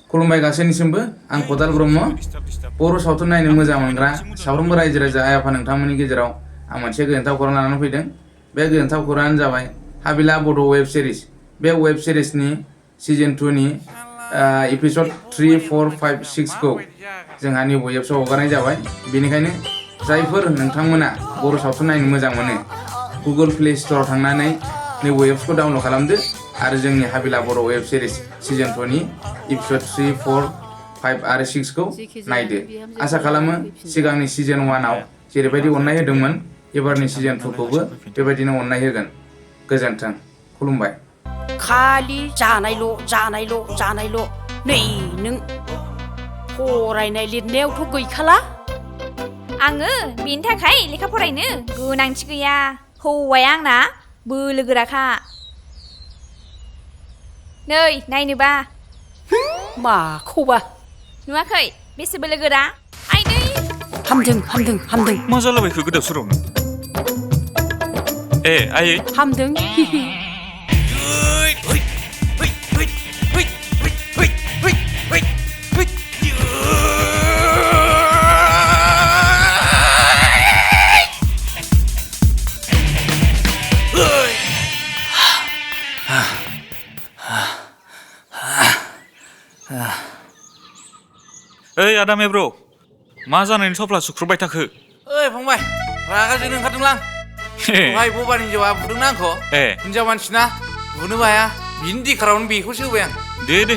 खुलुमबाय गासैनिसिमबो आं खदाल ब्रह्म बर' सावथुन नायनो मोजां मोनग्रा साफ्रोमबो रायजो राजा आइ आफा नोंथांमोननि गेजेराव आं मोनसे गोजोनथाव खौरां लानानै फैदों। बे गोजोनथाव खौराङानो जाबाय हाबिला बड' वेब सिरिज। बे वेब सिरिजनि सिजन 2 नि एपिसड 3, 4, 5, 6 खौ जोंहा NEWBO एप्सआव हगारनाय जाबाय। बेनिखायनो जायफोर नोंथांमोना बर' सावथुन नायनो मोजां मोनो गुगल प्ले स्ट'राव थांनानै NEWBO एप्सखौ डाउनलड खालामदो आरो जोंनि हाबिला बर' वेब सिरिज सिजन 2 नि एपिसड 3, 4, 5 आरो 6 खौ नायदो। आसा खालामो सिगांनि सिजन 1 आव जेरैबायदि अननाय होदोंमोन एबारनि सिजन 2 खौबो बेबायदिनो अननाय होगोन। गोजोन्थों, खुलुमबाय। खालि जानायल' नै नों फरायनाय लिरनायावथ' गैखाला। आङो बेनि थाखाय लेखा फरायनो गोनांथि गैया। हौवाया आंना बोलोगोराखा। नै नायनोबा माखौबा नुवाखै बेसे बोलोगोरा? आइदै हामदों मा जालाबायखो गोदाव सोरावनो? आयै हामदों। आदा मेब्र' मा जानायनि थफ्ला सुख्रुबबाय थाखो? फंबाय रागा जोंनो ओंखारदोंलां। दहाय बबानि हिनजावा बुदोंना आंखौ। हिनजाव मानसिना बुनोबो हाया, बिनि दिखारावनो बेखौसो होबाय आं। दे